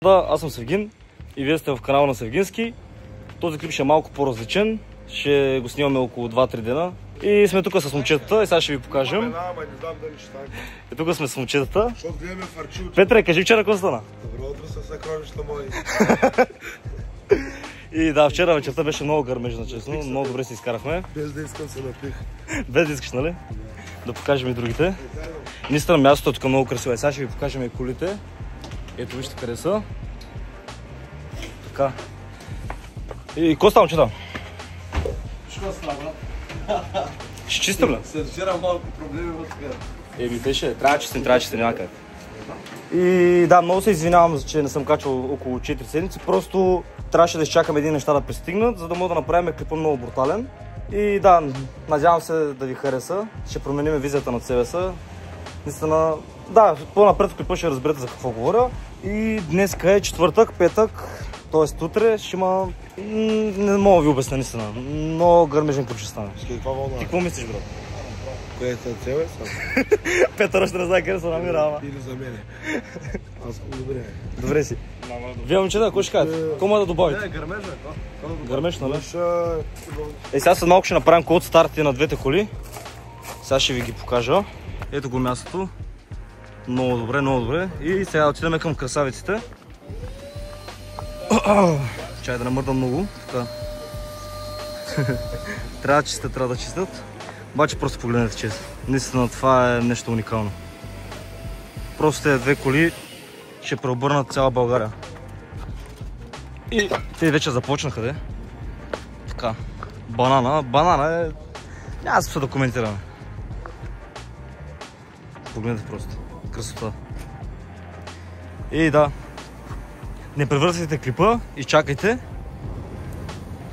Да, аз съм Севгин и вие сте в канала на Севгински. Този клип ще е малко по-различен. Ще го снимаме около 2-3 дена. И сме тук с момчетата и сега ще ви покажем. И тук сме с момчетата. Петре, кажи вчера какво стана? Добро утро са съкровища мои. И да, вчера вечерта беше много гърмежна, честно. Много добре се изкарахме. Без да искам се напих. Без да искаш, нали? Да покажем и другите. Наистина мястото е тук много красиво. Сега ще ви покажем и колите. Ето вижте къде са. Така. И какво става, момчета? Що става? Ще чистим ли? След вчера малко проблеми вътре. Еми, те ще. Трябва да чистим, няма как. И да, много се извинявам, че не съм качвал около 4 седмици. Просто трябваше да изчакам един неща да пристигнат, за да мога да направим клипа много брутален. И да, надявам се да ви хареса. Ще променим визията на себе. Наистина, да, по-напред в клипа ще разберете за какво говоря. И днеска е четвъртък, петък, т.е. утре ще има... Не мога да ви обясня, наистина. Много гърмежен клип ще стане. Каква вълна? Ти какво мислиш, брат? Кое е за тебе съм? Петър ще не знае къде се намира, ама. Или за мене. Аз съм добре. Добре си. Вие, момчета, какво ще кажете? Какво може да добавите? Не, гърмежа е това. Гърмеж, нали? Сега след малко ще направим код старти на двете коли. Сега ще ви ги покажа. Ето го мястото. Много добре, много добре. И сега отидем към красавиците. Чай да не мърда много. Така. Трябва да чистят. Обаче просто погледнете чест. Наистина това е нещо уникално. Просто тези две коли ще преобърнат цяла България. И те вече започнаха, де. Така. Банана е... Няма да се документираме. Погледнете просто. Красота. И да. Не превързвайте клипа и чакайте.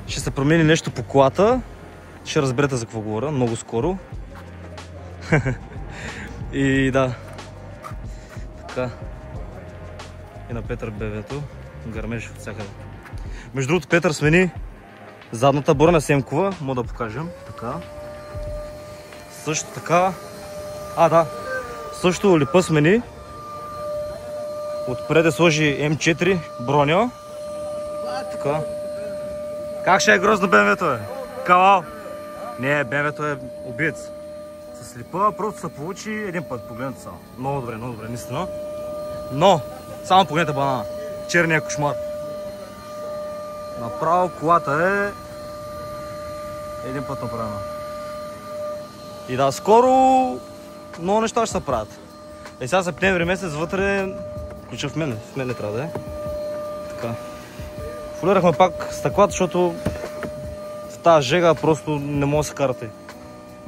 Ще се промени нещо по колата. Ще разберете за какво говоря много скоро. И да. Така. И на Петър БВ-то. Гърмеш от всякъде. Между другото, Петър смени задната бора на Семкова. Мога да покажем. Така. Също така. Да. Също липа смени. Отпред сложи М4 броня. Така. Как ще е грозно БМВ-то, бе? Калал. Не, БМВ-то е убиец. С липа просто се получи един път. Погледнете само. Много добре, наистина. Но, само погледнете банана. Черния кошмар. Направо колата е един път направена. И да, скоро много неща ще се правят. Сега септември месец вътре ключа в мене. В мене трябва да е. Така. Фолирахме пак стъклата, защото в тази жега просто не може да се карате.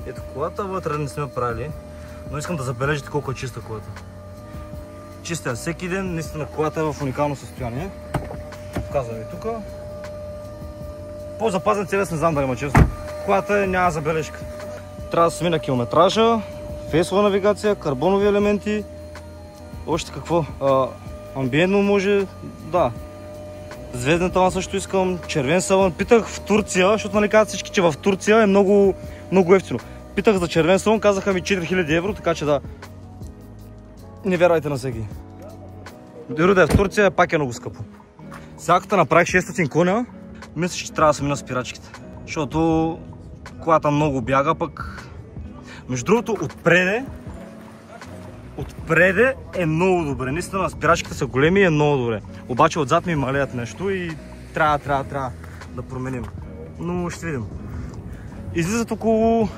Ето колата вътре не сме правили, но искам да забележите колко е чиста колата. Чиста всеки ден, наистина колата е в уникално състояние. Показвам ви тук. По-запазен цвет не знам дали има честно. Колата няма забележка. Трябва да смина километража, фейсова навигация, карбонови елементи. Още какво? Амбиентно може, да. Звезден талон също искам, червен салон. Питах в Турция, защото нали казват всички, че в Турция е много ефтино. Питах за червен салон, казаха ми 4000 евро, така че да. Не вярвайте на всеки. Дори да е в Турция, пак е много скъпо. Сега като направих 600 коня, мисля, че трябва да се мина спирачките. Защото колата много бяга, пък... Между другото, отпреде е много добре. Наистина, спирачките са големи и е много добре. Обаче отзад ми малеят нещо и трябва да променим. Но ще видим. Излизат около...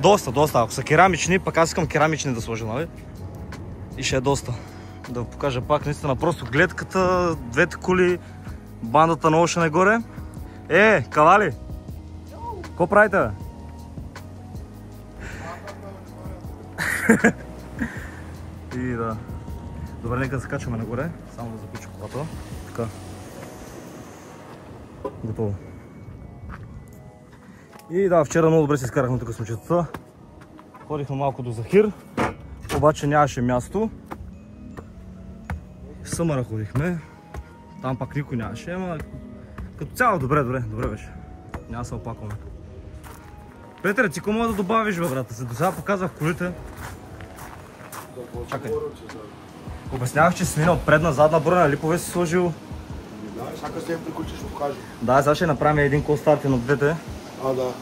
Доста. Ако са керамични, пък аз искам керамични да сложа, нали? И ще е доста. Да покажа пак, наистина, просто гледката, двете коли, бандата на още нагоре. Кавали! Какво правите, бе? И да. Добре, нека да се качваме нагоре. Само да заключа колата. Така. Готово. И да, вчера много добре се изкарахме тук с момчетата. Ходихме малко до Захир, обаче нямаше място. В Съмъра ходихме. Там пак никой нямаше, ама като цяло добре беше. Няма да се опакваме. Петре, ти какво може да добавиш, бе, брата? До сега показвах колите. Чакай. Обяснявах, че си минал предна, задна броня, липове си сложил. Да, всяка след приключиш, ще покажа. Да, сега ще направим един кол-стартен от двете. Да.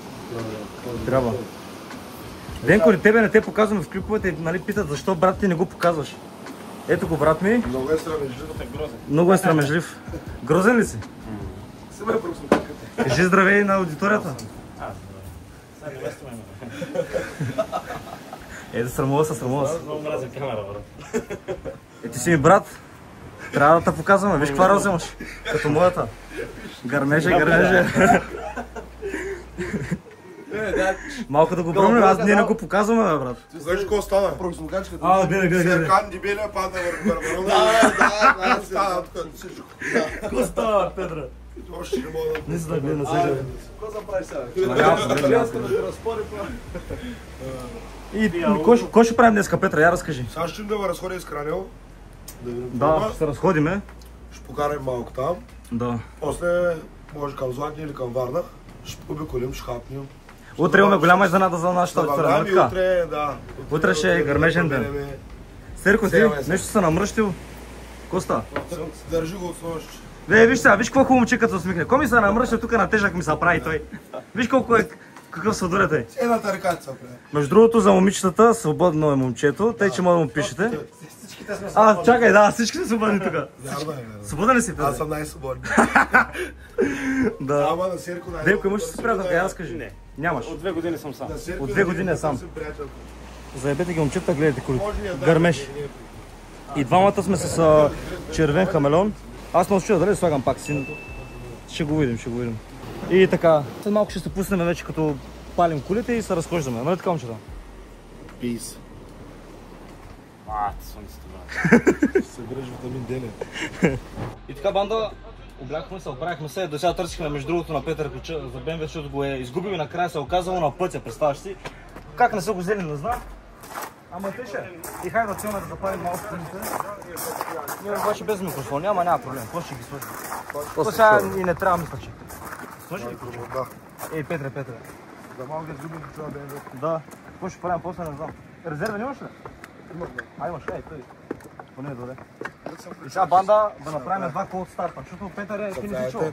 Трябва. Денко, тебе не те показваме в клиповете, нали питат защо брат ти не го показваш. Ето го брат ми. Много е срамежлив. Много е срамежлив. Грозен ли си? Сега е просмуката. Кажи здравей на аудиторията. Ето срамува се. Много мразя камера, брат. Ти си ми брат. Трябва да те показваме. Виж каква роз имаш. Като моята. Гърмеже. Малко да го промнем, ние не го показваме, бе, брат. Ти знаеш какво стана? Просмукачката. гледай. Серкан дебелия падна върху барбарона. Да, стана тук всичко. Какво става, Петра? Още не мога да... Не си да гледа сега. Какво заправиш сега? И кой ще правим днеска, Петра? Я разкажи. Сега ще да ме разходя с Кранел. Да, ще се разходиме. Ще покарам малко там. Да. После може към Златни или към Варна. Ще обиколим, ще хапнем. Утре имаме голяма изненада за нашата аудитория, така? Утре, да. Утре ще е гърмежен ден. Серко, ти нещо се намръщил? Коста? Държи го от нощ. Виж сега, виж какво хубаво момче като се усмихне. Ко ми се намръщил, тук на тежък ми се прави той. Виж колко е, какъв сладурят е. Едната ръка се прави. Между другото за момичетата, свободно е момчето, тъй че може да му пишете. Чакай, да, всички са свободни тук. Свободен ли си, Петър? Аз съм най-свободен. Да. Ама на Серко Денко, имаш ли си приятелка? Я разкажи. Не. Нямаш. От 2 години съм сам. От 2 години е сам. Заебете ги момчета, гледайте колите. Гърмеш. И двамата сме с червен хамелеон. Аз не чуя дали слагам пак син. Ще го видим. И така, след малко ще се пуснем вече като палим кулите и се разхождаме. Нали така, момчета? Пис. Слънцето, брат. Събираш витамин D. И така, банда, обляхме се, оправихме се, до сега търсихме между другото на Петър ключа за БМВ, защото го е изгубил и накрая се е оказало на пътя, представяш си. Как не са го взели, не знам. Ама теше. И хайде да отиваме да запалим малко кулите. Ние обаче без микрофон, няма проблем, какво ще ги сложим? То сега и не трябва мисля, че. Сложи ли ключа? Да. Ей, Петре. За малко да изгубим ключа на БМВ. Да. Какво ще правим после, не знам. Резервен имаш ли? Имах, да. Имаш, той. Поне е добре. И сега, банда, да направим два кол от старта, защото Петър е ти не си чул.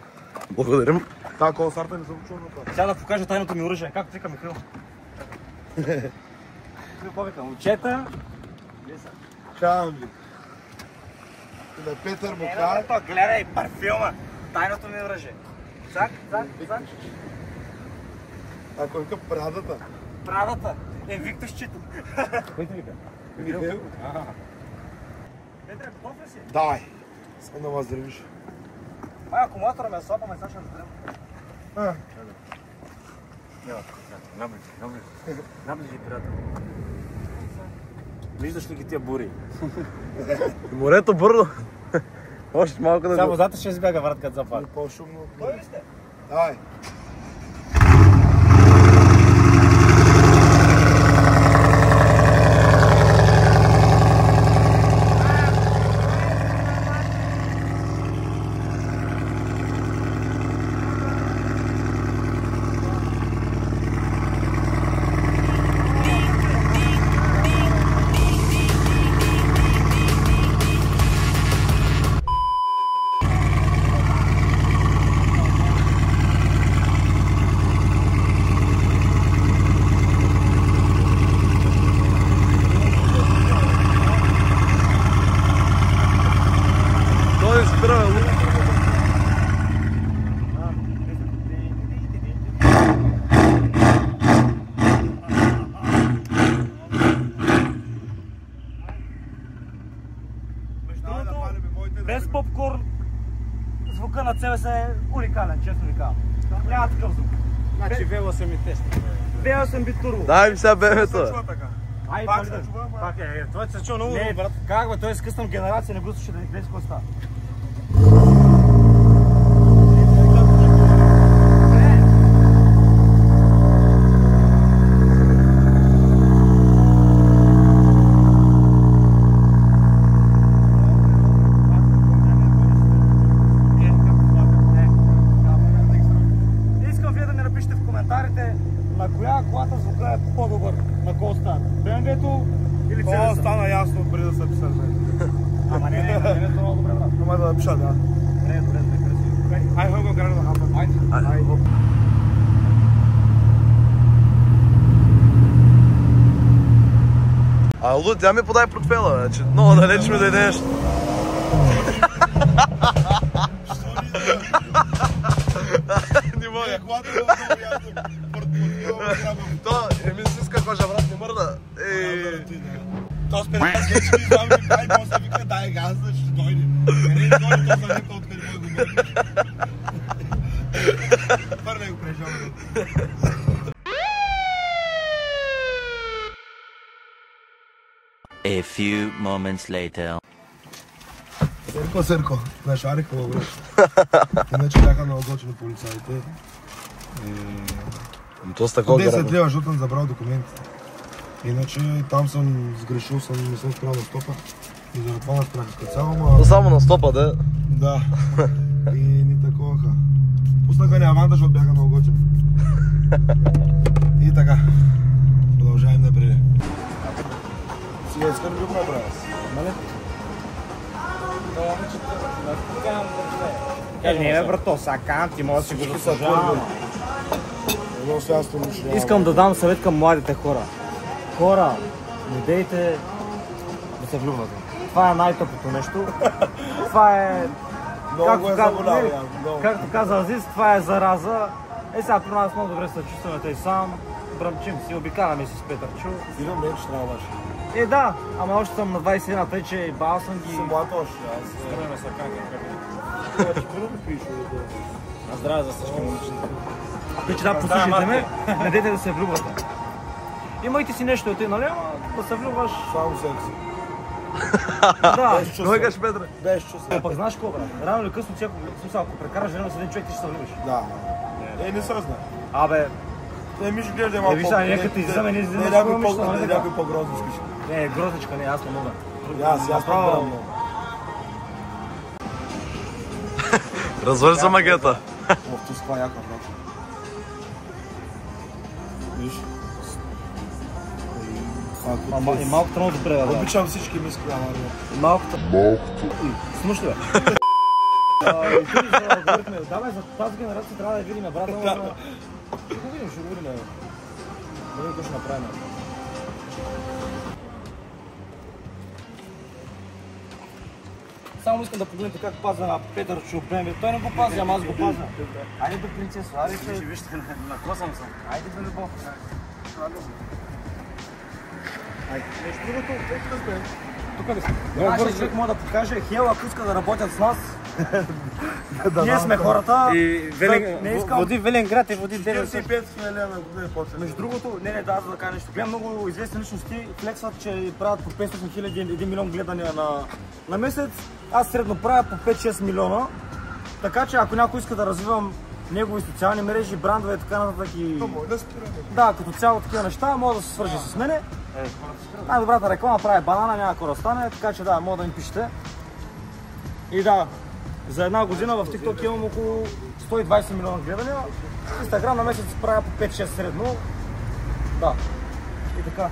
Благодарим. Та кол старта не съм чул на това. Сега да покажа тайното ми оръжие. Как вика Михаил? Какво вика? Момчета. Чао ви. На Петър му казва. Ето, гледай парфюма. Тайното ми оръжие. Цак. Ако вика Прадата. Прадата. Виктощито. Кой те вика? Михаил. Петре, готов ли си? Дай. Само да ме здравиш. Акумулатора ме е слаб, ама сега ще разгледам. Наближи, приятел. Виждаш ли ги тия бури? Морето бърдо. Още малко да Само го... водата ще избяга, брат, като запали. По-шумно. Кой ли сте? Дай. Без попкорн, звука на ЦВС е уникален, честно ви казвам. Няма такъв звук. Значи V8 и тест. V8 бит турбо. Дай ми сега БМВ-то. Ай, Пак се чува, ма. Пак е, той се чува много, Не, брат. Как бе, той е с къстъм генерация, не го слуша да ни гледа с какво става. Искам вие да ми напишете в коментарите на коя колата звука е по-добър, на кой стана. BMW-то или Това CVS-а? стана ясно преди да се писаш. да напиша, да. Айде го града на хапа. Айде. А Луд, тя ми подай портфела, че много далеч ми дойдеш. Не мога. То, ми си иска кожа, брат, не мърда. То с 15 лет ще ми знам и прави, после вика, дай газ, да ще дойде. Не дойде, то за нека откъде мой го мърда. Първе го прежаваме. A few moments later. Сърко, знаеш, Арих хубаво. Иначе бяха наозочени полицаите. То с такова 10 лева, защото съм забрал документите. Иначе там съм сгрешил, не съм спрял на стопа. И заради това спрях специално, ама... Само на стопа, да. Да. И ни таковаха. Пуснаха ни аванта, защото бяха много готини. И така. Продължаваме напред. Сега искам да го направя. Нали? Не, брато, сакан, ти може да си го заслужавам. Искам Искам да дам съвет към младите хора. Хора, не дейте да се влюбвате. Това е най-тъпото нещо. Това е... Както каза Азиз, това е зараза. Сега при нас много добре се чувстваме тъй сам. Бръмчим си, обикаляме си с Петърчо. Идвам вече трябва баш. Да, ама още съм на 21, тъй че бал съм ги... Съм млад още. Аз Здраве на саканка. На здраве за всички момичета. Тъй че да, послушайте ме, не дейте да се влюбвате. Имайте си нещо от нали, ама да се влюбваш... само секси. Да, Но викаш, Петре. Без чувства. пък знаеш какво, брат? Рано или късно, ако прекараш време с един човек, ти ще се влюбиш. Да. Не се знае. Абе, Ми ще гледа малко. виж, нека ти изземе, не изземе. Някой по-грозно искаш. Не, грозничка, не, аз не мога. Аз правя много. Развали за магията. Ох, ти с това яка, брат. Виж. И малкото много добре, да. Обичам всички миски, ама не. Малкото. Слушай, бе. Да, бе, за тази генерация трябва да я видим, брат. Ще го видим, ще го видим. Да видим какво ще направим. Само искам да погледнете как пазя на Петър Чупен. Той не го пази, ама аз го пазя. Айде бе, принцесо, айде бе. Вижте, на косъм съм. Айде бе, любов. Айде, нещо другото. Тук ли си? Нашия човек може да покаже Хел, ако иска да работят с нас. Ние сме хората. Води Велинград и води 45 000 лева на година почва. Между другото, не, да кажа нещо. Гледам много известни личности, флексват, че правят по 500 000, 1 милион гледания на месец. Аз средно правя по 5-6 милиона. Така че ако някой иска да развивам негови социални мрежи, брандове и така нататък и... Да, като цяло такива неща, може да се свържи с мене. Най-добрата реклама прави банана, няма какво да стане, така че да, може да ми пишете. И да, за една година в TikTok имам около 120 милиона гледания. В Instagram на месец правя по 5-6 средно. Да. И така.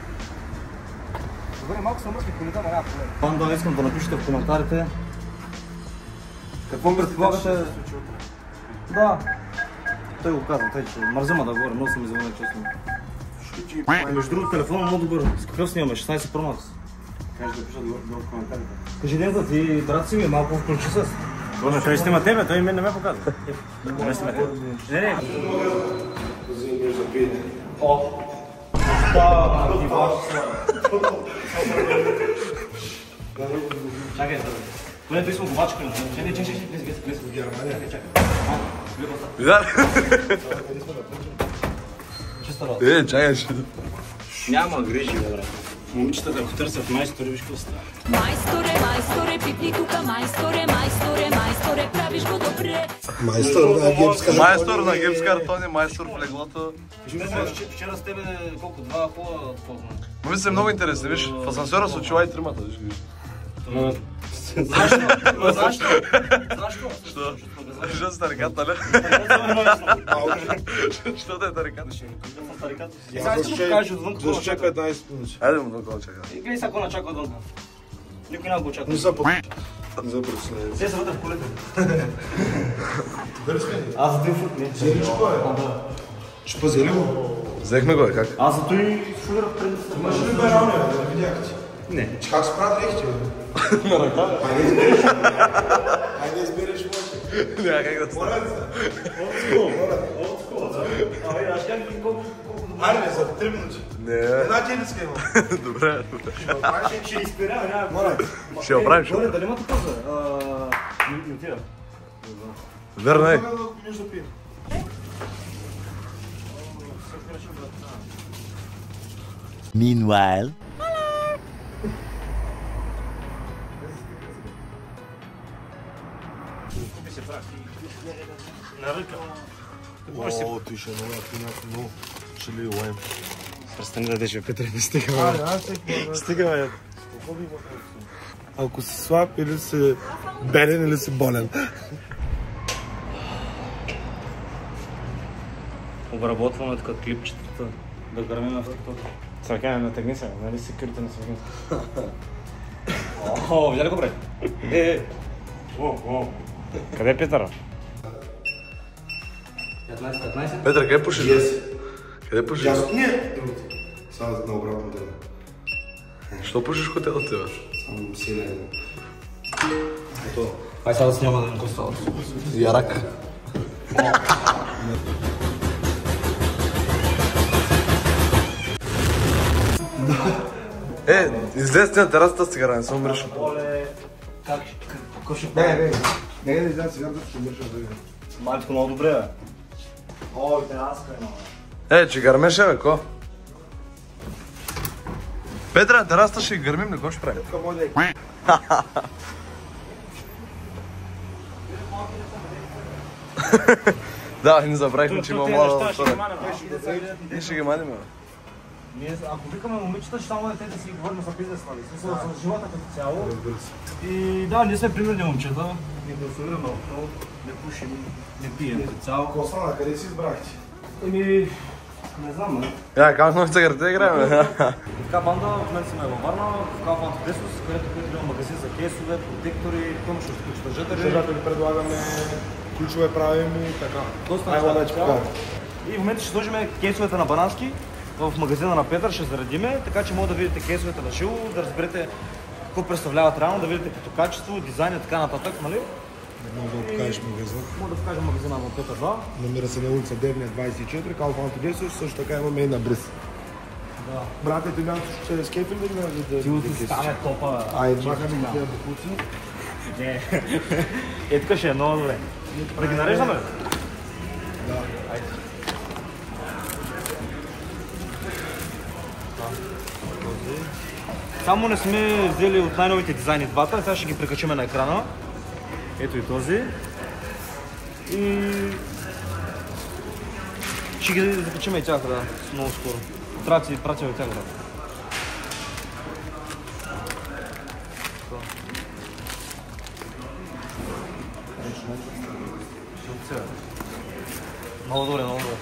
Добре, малко съм мъртви коментар, няма проблем. Да, искам да напишете в коментарите. Какво предполагате? Да. Той го казва, тъй че мързима да говоря, много съм извън честно. Между другото, телефона много добър. С какъв снимаме? 16 Pro Max. Кажи да пиша долу в коментарите. Кажи ден за ти, брат си ми, малко включи с. Боже, той снима тебе, той мен не ме показва. Не снима тебе. Не. О! Чакай, поне той сме губачка. Чакай, влез в Германия. Чакай. Чакай. Няма грижи, бе, брат. Момичетата, ако търсят майстори, виж какво става. Майсторе, пипни тука, майсторе, правиш го добре. Майстор на гипс картони, майстор в леглото. Вчера с тебе колко? 2 хубава познам. Мисля, много интересно, виж, в асансьора се очува и тримата, виж. Защо? Що? Защото си тарикат, нали? Що да е тарикат? Сега искам да покажа отвън какво Да чакай 20 минути. Айде му доколо чакай. Гледай сега какво начаква отвън. Никой няма го очаква. Не са по... Не за проследен. Те са вътре в колета. Дали сме? Аз за той фут не. Зеличко е? Ще пазели го? Взехме го, как? Аз за той шугърах преди да се... Имаш ли байрауни, бе? Видях ти. Не. Че как се правят дрехите, бе? На ръка? Айде избереш мъче. Няма как да стане. Айде, за 3 минути. Не. Една тениска имам. Добре. Ще изперява, няма Моля. Ще я правим, ще я правим. Дали имате поза? Не отира. Верно е. Нищо да пием. Meanwhile. О, ти ще много яко, много. Ще ли лайм. Престани да деш, Петре, не стига. Стига, бе. Ако си слаб или си беден или си болен. Обработваме така клипчетата, да гърмим в TikTok. Църкане, натегни се, нали си крите на свърхин? О, видя ли го, бре? Къде е Петър? 15. Петър, къде пушиш? Къде пушиш? Не, другите. Само на обратно дърна. Що пушиш хотела ти, бе? Само сина едно. Ето. Ай сега да сняма да не костава. Ярак. Излезте на терасата с цигара, не съм мръшен. Оле, какво ще правим? Не, не знам, сега да ще мърша да видим. Малко много добре, бе. О, тераска е Че гърмеше, бе, ко? Петра, на терасата ще гърмим, не, какво ще правим? Тук може да е. Да, не забравихме, че има млада неща ще втора. ги манем, Ние ще ги маним, бе. Ние, ако викаме момичета, ще само дете да си говорим за бизнес, нали? Смисъл за живота като цяло. И да, ние сме примерни момчета. Не гласуваме много, не пушим, не пием като цяло. Кослана, къде си избрахте? Еми, не знам, не? Как много цигарите играем, бе? Така банда, в момента сме във Варна, в Kaufland Dessus, където има магазин за кейсове, протектори, пълно ще ключодържатели. Държатели предлагаме, ключове правим и така. Доста Айва неща да ти цяло. покажа. И в момента ще сложим кейсовете на Банански в магазина на Петър, ще заредиме, така че може да видите кейсовете на живо, да разберете какво представляват реално, да видите като качество, дизайн и така нататък, нали? Може да покажеш магазин. Може да покажем магазина на Петър 2. Намира се на улица Девния 24, Kaufland Dessus, също така имаме и на Бриз. Да. Брате, ти бях ще скейфил ли да Силото си стане топа. Айде, махаме ги тези букуци. Не. Е, тук ще е много добре. Да ги нареждаме ли? Да. Айде. Само не сме взели от най-новите дизайни двата, сега ще ги прикачим на екрана. Ето и този. И ще ги закачим и тях, да, много скоро. Трябва да си пратим и тях, да. Много добре, много добре.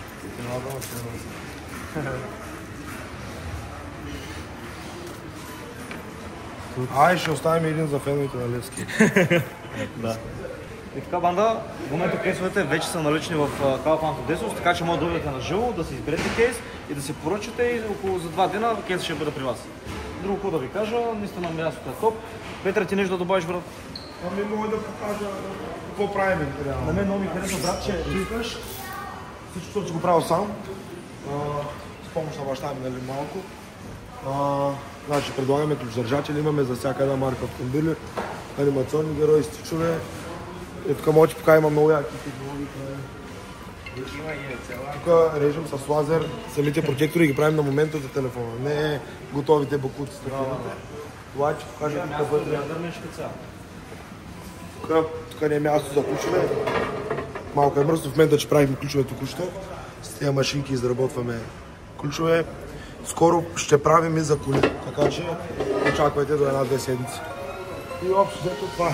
Ай, ще оставим един за феновете на Левски. Да. И така, банда, в момента кейсовете вече са налични в Kaufland Dessus, така че може да дойдете на живо, да си изберете кейс и да си поръчате и около за 2 дена кейс ще бъде при вас. Друго какво да ви кажа, наистина мястото е топ. Петър, ти нещо да добавиш, брат? Ами мога да покажа какво правим реално. На мен много ми харесва, брат, че Ти искаш, всичко, че го правя сам. С помощ на баща ми, нали, малко. Значи, предлагаме ключодържатели, имаме за всяка една марка автомобили, анимационни герои, стичове. И тук може да покажа, има много яки технологии. Тук режем с лазер, самите протектори ги правим на момента за телефона, не готовите бакуци с такивите. Това ще покажа тук вътре. Тук не е място за ключове. Малко е мръсно в момента, че правим ключове току-що. С тези машинки изработваме ключове. Скоро ще правим и за коли, така че очаквайте до 1-2 седмици. И общо взето това е.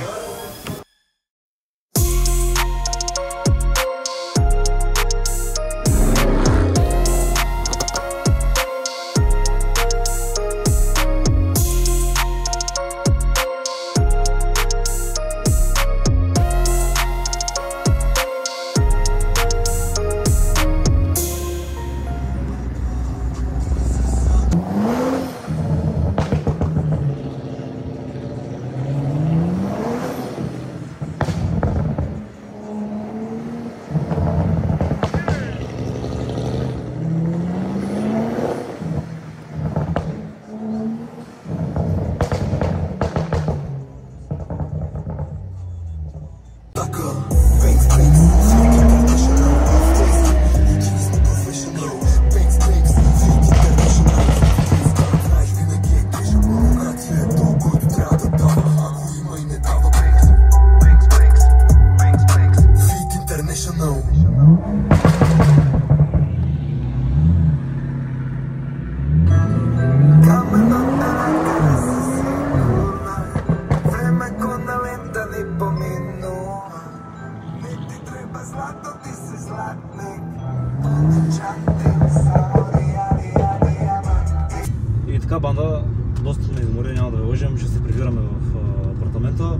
И така, банда, доста ме измори, няма да ви лъжем, ще се прибираме в апартамента.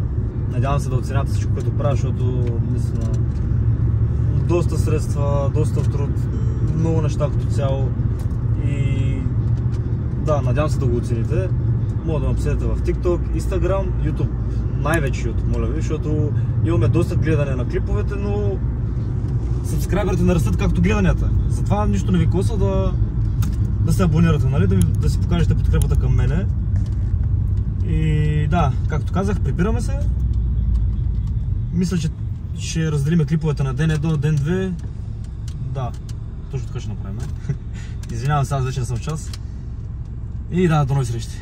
Надявам се да оценяте всичко, което правя, защото наистина доста средства, доста труд, много неща като цяло. И да, надявам се да го оцените. Мога да ме последвате в TikTok, Instagram, YouTube, най-вече YouTube, моля ви, защото имаме доста гледане на клиповете, но сабскрайберите не растат както гледанията. Затова нищо не ви коса да се абонирате, нали? Да си покажете подкрепата към мене. И да, както казах, прибираме се. Мисля, че ще разделим клиповете на ден 1, ден 2. Да, точно така ще направим. Извинявам се, аз вече не съм в час. И да, до нови срещи.